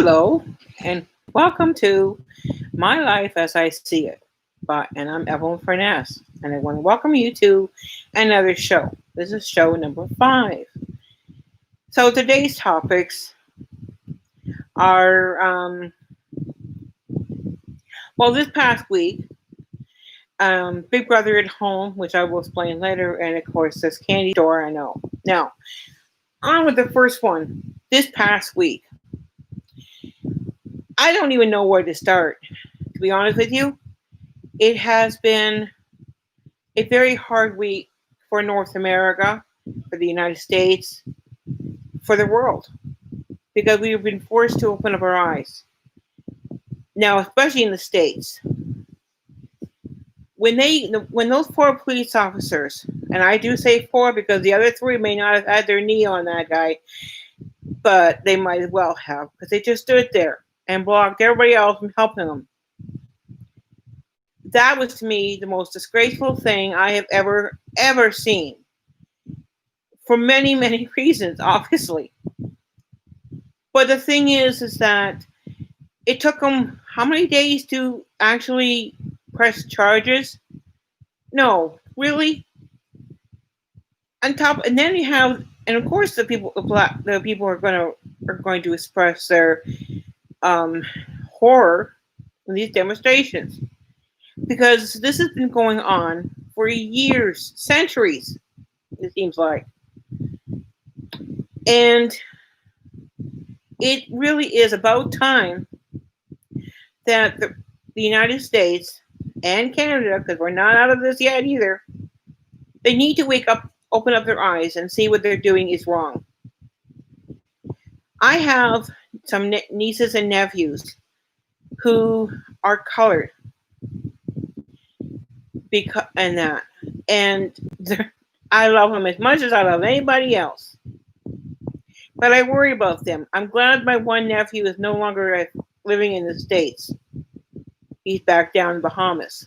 Hello, and welcome to My Life as I See It. And I'm Evelyn Furness, and I want to welcome you to another show. This is show number 5. So today's topics are, this past week, Big Brother at Home, which I will explain later, and of course, this candy store I know. Now, on with the first one. This past week, I don't even know where to start, to be honest with you. It has been a very hard week for North America, for the United States, for the world, because we've been forced to open up our eyes. Now, especially in the States, when those 4 police officers, and I do say 4 because the other 3 may not have had their knee on that guy, but they might as well have, because they just stood there and blocked everybody else from helping them. That was to me the most disgraceful thing I have ever seen. For many, many reasons, obviously. But the thing is that it took them how many days to actually press charges? No, really. And then you have, and of course, the people are going to express their horror in these demonstrations, because this has been going on for years, centuries, it seems like. And it really is about time that the United States and Canada, because we're not out of this yet either, they need to wake up, open up their eyes, and see what they're doing is wrong. I have some nieces and nephews who are colored, and I love them as much as I love anybody else. But I worry about them. I'm glad my one nephew is no longer living in the States. He's back down in Bahamas.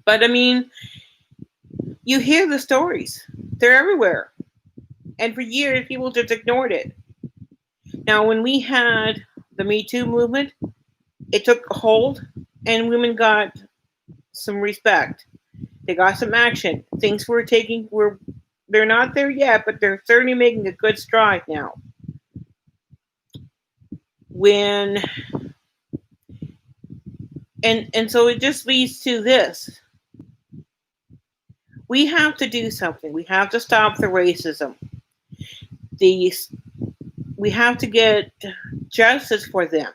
But I mean, you hear the stories. They're everywhere. And for years, people just ignored it. Now, when we had the Me Too movement, it took a hold, and women got some respect. They got some action. Things they're not there yet, but they're certainly making a good stride now. And so it just leads to this. We have to do something. We have to stop the racism. We have to get justice for them.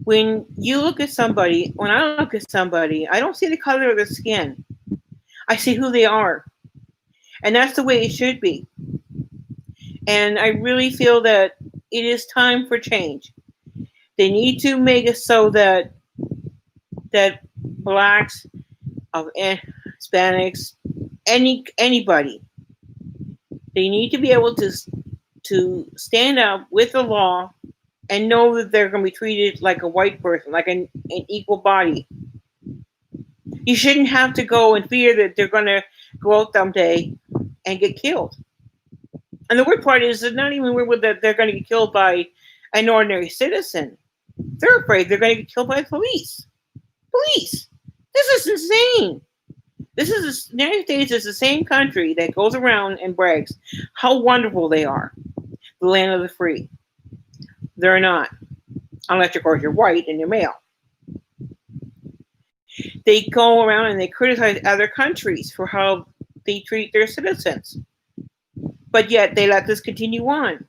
When you look at somebody, when I look at somebody, I don't see the color of their skin. I see who they are. And that's the way it should be. And I really feel that it is time for change. They need to make it so that blacks, Hispanics, anybody, they need to be able to stand up with the law and know that they're going to be treated like a white person, like an equal body. You shouldn't have to go and fear that they're going to go out someday and get killed. And the weird part is it's not even weird that they're going to get killed by an ordinary citizen. They're afraid they're going to get killed by police. Police! This is insane. The United States is the same country that goes around and brags how wonderful they are. The land of the free. They're not. Unless, of course, you're white and you're male. They go around and they criticize other countries for how they treat their citizens. But yet they let this continue on.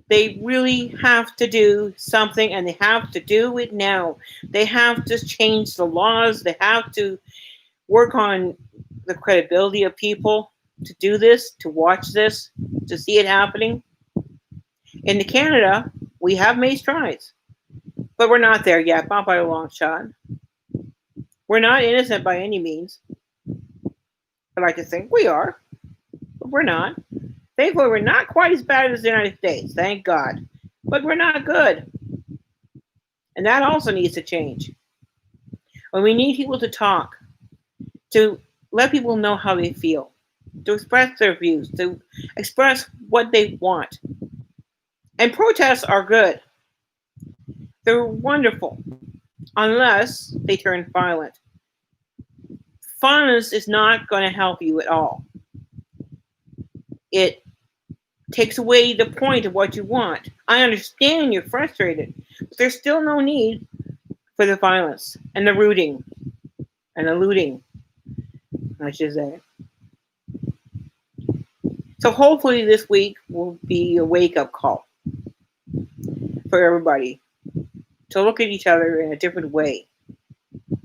They really have to do something, and they have to do it now. They have to change the laws. They have to work on the credibility of people to do this, to watch this, to see it happening. In Canada, we have made strides, but we're not there yet, not by a long shot. We're not innocent by any means. I like to think we are, but we're not. Thankfully, we're not quite as bad as the United States, thank God. But we're not good. And that also needs to change. When we need people to talk, to let people know how they feel, to express their views, to express what they want. And protests are good. They're wonderful, unless they turn violent. Violence is not going to help you at all. It takes away the point of what you want. I understand you're frustrated, but there's still no need for the violence and the rooting and the looting, I should say. So hopefully this week will be a wake-up call for everybody to look at each other in a different way.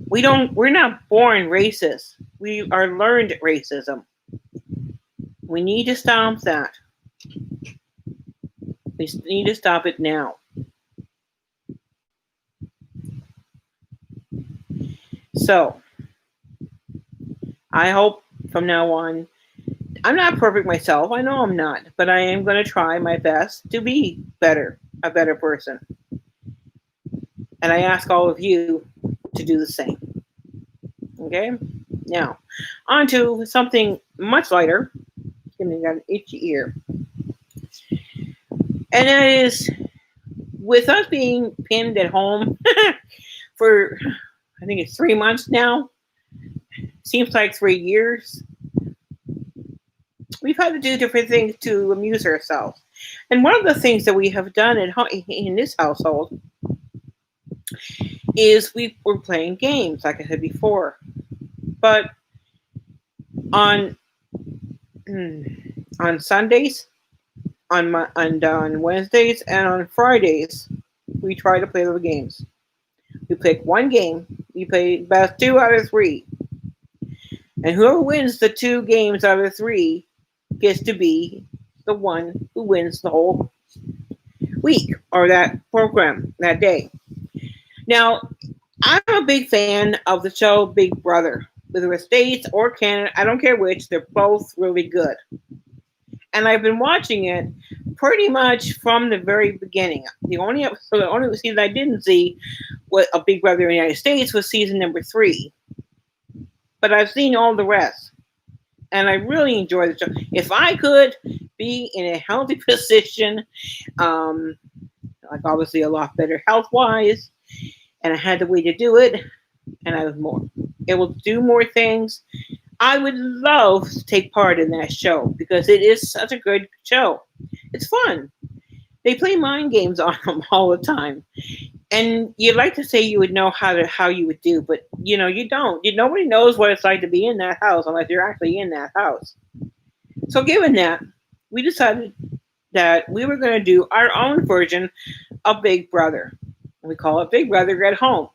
We're not born racist. We are learned racism. We need to stop that. We need to stop it now. So, I hope from now on, I'm not perfect myself. I know I'm not, but I am going to try my best to be better, a better person. And I ask all of you to do the same. Okay? Now, on to something much lighter. Give me an itchy ear. And that is, with us being pinned at home for, I think it's 3 months now, seems like 3 years, we've had to do different things to amuse ourselves. And one of the things that we have done in this household is we were playing games, like I said before. But on Sundays, on Wednesdays, and on Fridays, we try to play little games. We pick one game. We play best 2 out of 3. And whoever wins the 2 games out of 3 gets to be the one who wins the whole week or that program that day. Now, I'm a big fan of the show Big Brother. Whether it's States or Canada, I don't care which, they're both really good. And I've been watching it pretty much from the very beginning. The only season I didn't see was a Big Brother in the United States was season number 3. But I've seen all the rest. And I really enjoy the show. If I could be in a healthy position, like obviously a lot better health-wise, and I had the way to do it, and I was able to do more things, I would love to take part in that show because it is such a good show. It's fun. They play mind games on them all the time. And you'd like to say you would know how you would do, but you don't. Nobody knows what it's like to be in that house unless you're actually in that house. So given that, we decided that we were going to do our own version of Big Brother. We call it Big Brother at Home.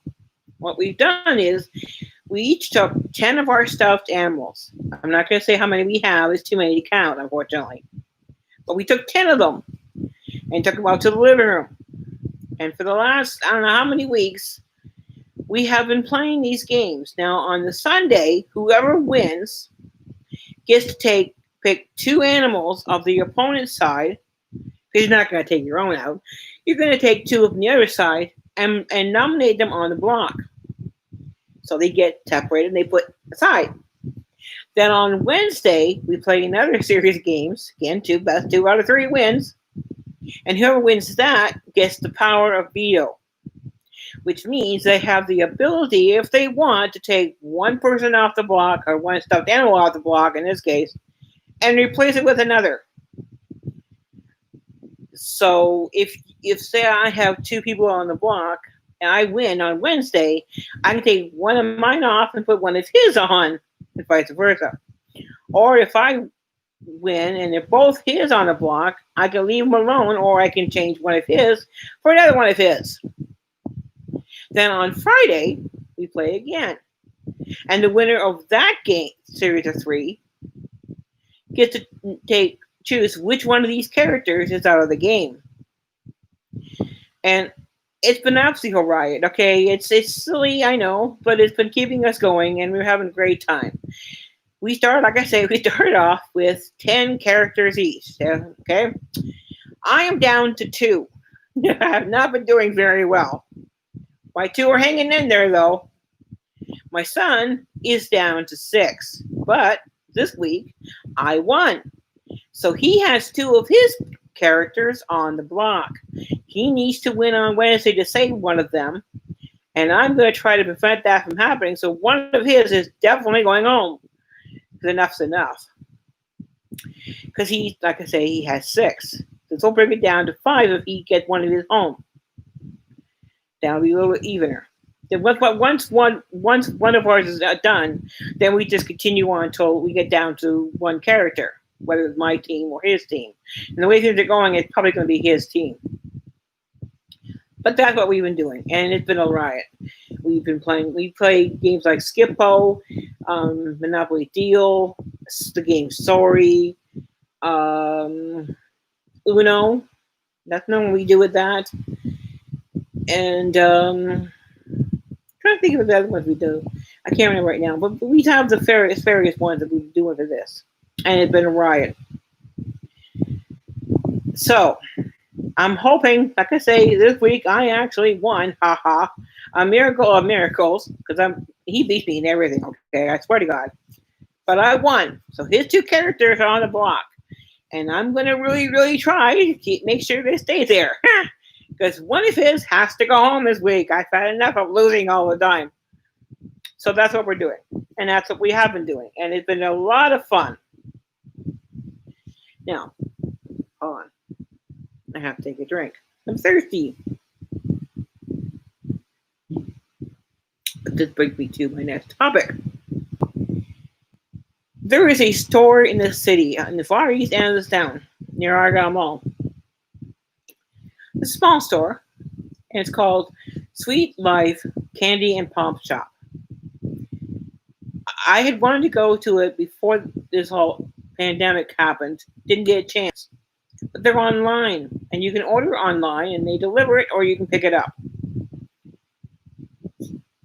What we've done is we each took 10 of our stuffed animals. I'm not going to say how many we have. It's too many to count, unfortunately. But we took 10 of them and took them out to the living room. And for the last, I don't know how many weeks, we have been playing these games. Now, on the Sunday, whoever wins gets to pick 2 animals of the opponent's side. Because you're not going to take your own out. You're going to take 2 from the other side and nominate them on the block. So they get separated and they put aside. Then on Wednesday, we play another series of games. Again, best 2 out of 3 wins. And whoever wins that gets the power of veto, which means they have the ability, if they want, to take one person off the block or one stuffed animal off the block, in this case, and replace it with another. So if say I have 2 people on the block and I win on Wednesday, I can take one of mine off and put one of his on, and vice versa. Or if I win and they're both his on the block, I can leave them alone, or I can change one of his for another one of his. Then on Friday, we play again. And the winner of that game, series of 3, gets to choose which one of these characters is out of the game. And it's been absolutely a riot, okay? It's silly, I know, but it's been keeping us going, and we're having a great time. We started off with 10 characters each, okay? I am down to 2. I have not been doing very well. My 2 are hanging in there, though. My son is down to 6, but this week I won. So he has two of his characters on the block. He needs to win on Wednesday to save one of them. And I'm going to try to prevent that from happening. So one of his is definitely going home. Because enough's enough. Because he, like I say, he has 6. This will bring it down to 5 if he gets one of his home. That'll be a little evener. Then once one of ours is done, then we just continue on until we get down to one character, whether it's my team or his team. And the way things are going, it's probably going to be his team. But that's what we've been doing, and it's been a riot. We played games like Skippo, Monopoly Deal, the game Sorry, Uno. That's not what we do with that. And trying to think of the other ones we do. I can't remember right now, but we have the various ones that we're doing for this, and it's been a riot. So I'm hoping, like I say, this week I actually won, haha, a miracle of miracles, because he beat me in everything. Okay, I swear to God, but I won. So his 2 characters are on the block, and I'm gonna really, really try to make sure they stay there. Because one of his has to go home this week. I've had enough of losing all the time. So that's what we're doing. And that's what we have been doing. And it's been a lot of fun. Now, hold on. I have to take a drink. I'm thirsty. But this brings me to my next topic. There is a store in the city, in the far east end of this town, near Argyle Mall. It's a small store, and it's called Sweet Life Candy and Pump Shop. I had wanted to go to it before this whole pandemic happened. Didn't get a chance. But they're online, and you can order online, and they deliver it, or you can pick it up.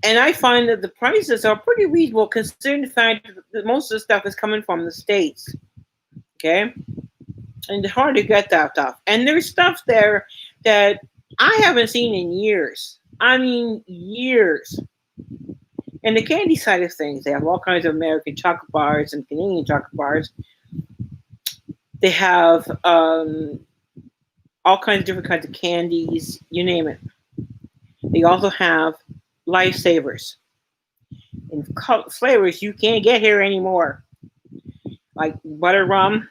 And I find that the prices are pretty reasonable, considering the fact that most of the stuff is coming from the States. Okay? And it's hard to get that stuff. And there's stuff there that I haven't seen in years. I mean, years. And the candy side of things, they have all kinds of American chocolate bars and Canadian chocolate bars. They have all kinds of different kinds of candies, you name it. They also have lifesavers and flavors you can't get here anymore, like butter rum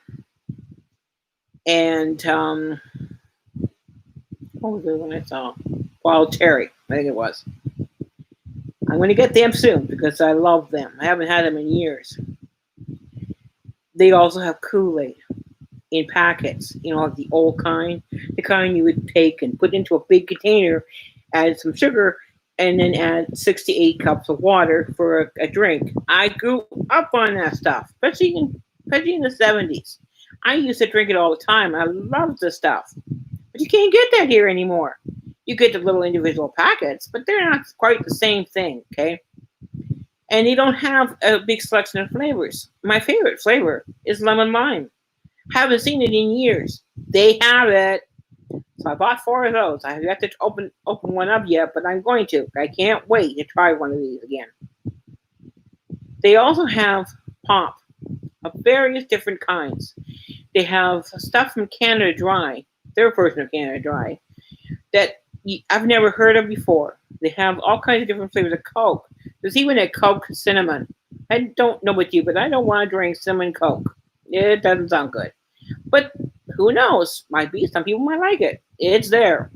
and what was the one I saw? Wild cherry, I think it was. I'm going to get them soon because I love them. I haven't had them in years. They also have Kool-Aid in packets, like the old kind, the kind you would take and put into a big container, add some sugar, and then add 6 to 8 cups of water for a drink. I grew up on that stuff, especially in the 70s. I used to drink it all the time. I love the stuff. But you can't get that here anymore. You get the little individual packets, but they're not quite the same thing, okay? And they don't have a big selection of flavors. My favorite flavor is lemon lime. Haven't seen it in years. They have it. So I bought 4 of those. I have yet to open one up yet, but I'm going to. I can't wait to try one of these again. They also have pop of various different kinds. They have stuff from Canada Dry, their version of Canada Dry, that I've never heard of before. They have all kinds of different flavors of Coke. There's even a Coke cinnamon. I don't know what you, but I don't want to drink cinnamon Coke. It doesn't sound good. But who knows? Might be. Some people might like it. It's there.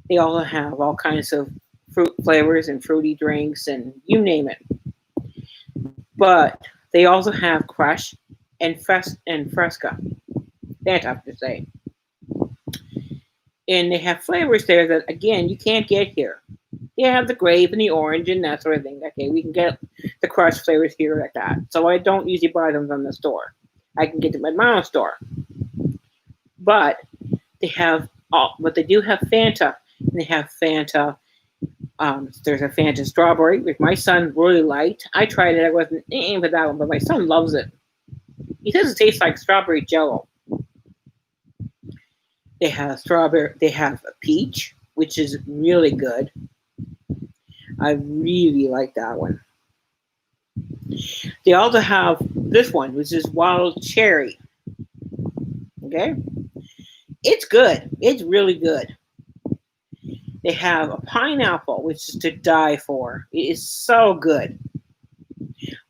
They also have all kinds of fruit flavors and fruity drinks and you name it. But they also have Crush and Fresca. That's tough to say. And they have flavors there that, again, you can't get here. They have the grape and the orange and that sort of thing. Okay, we can get the Crush flavors here like that. So I don't usually buy them from the store. I can get them at my own store. But they have but they do have Fanta. And they have Fanta. There's a Fanta strawberry, which my son really liked. I tried it. I wasn't in for that one, but my son loves it. He says it tastes like strawberry jello. They have strawberry. They have a peach, which is really good. I really like that one. They also have this one, which is wild cherry. Okay? It's good. It's really good. They have a pineapple, which is to die for. It is so good.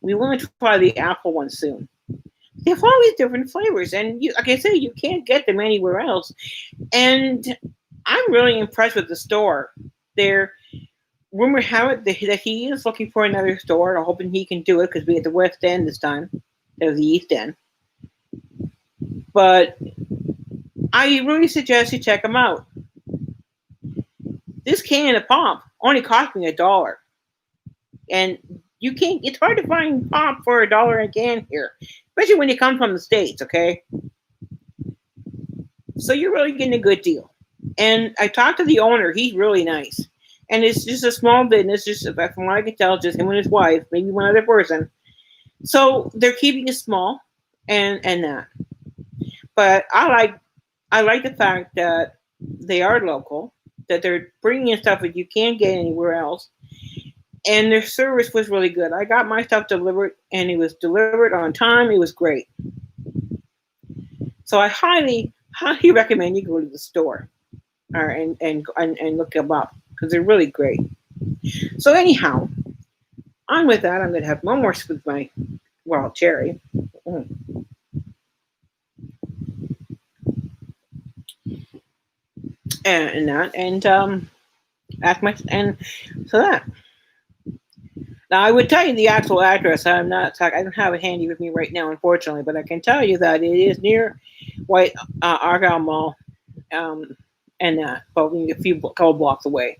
We want to try the apple one soon. They have all these different flavors, and you, like I say, you can't get them anywhere else. And I'm really impressed with the store. They're rumor have it that he is looking for another store. I'm hoping he can do it because we're at the West End this time, or the East End. But I really suggest you check them out. This can of pop only cost me $1, and you can't. It's hard to find pop for $1 a can here, especially when you come from the States. Okay, so you're really getting a good deal. And I talked to the owner. He's really nice. And it's just a small business, just from what I can tell, just him and his wife, maybe one other person. So they're keeping it small, and that. But I like the fact that they are local, that they're bringing in stuff that you can't get anywhere else, and their service was really good. I got my stuff delivered, and it was delivered on time. It was great. So I highly recommend you go to the store, or and look them up because they're really great. So anyhow, on with that, I'm going to have one more sip with my cherry. Mm. And that, and that's my, and so that. Now I would tell you the actual address. I don't have it handy with me right now, unfortunately, but I can tell you that it is near White Argyle Mall, um, and probably couple blocks away.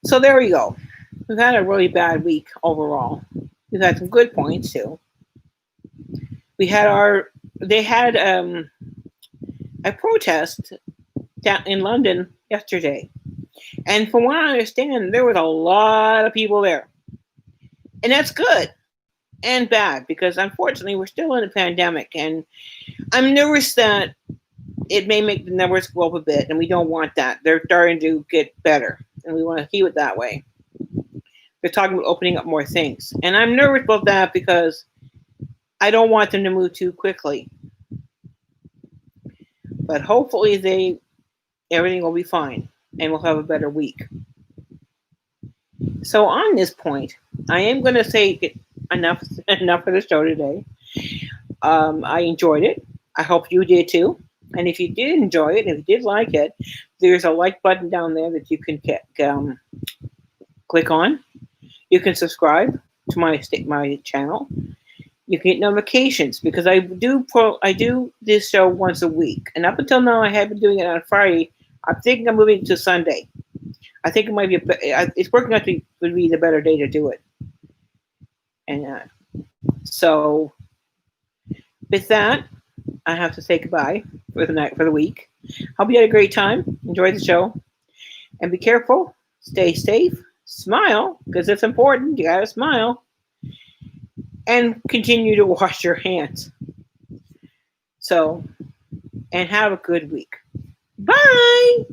So there we go. We've had a really bad week overall. We've had some good points too. We had they had a protest down in London yesterday. And from what I understand, there was a lot of people there. And that's good and bad because unfortunately we're still in a pandemic, and I'm nervous that it may make the numbers go up a bit, and we don't want that. They're starting to get better, and we want to keep it that way. They're talking about opening up more things. And I'm nervous about that because I don't want them to move too quickly. But hopefully everything will be fine and we'll have a better week. So on this point, I am going to say enough for the show today. I enjoyed it. I hope you did too. And if you did enjoy it, if you did like it, there's a like button down there that you can click on. You can subscribe to my channel. You can get notifications because I do this show once a week, and up until now I have been doing it on Friday. I'm thinking I'm moving to Sunday. I think it might be it's working out to be the better day to do it. And so with that, I have to say goodbye for the week. Hope you had a great time. Enjoy the show, and be careful. Stay safe. Smile because it's important. You gotta smile. And continue to wash your hands. So, and have a good week. Bye!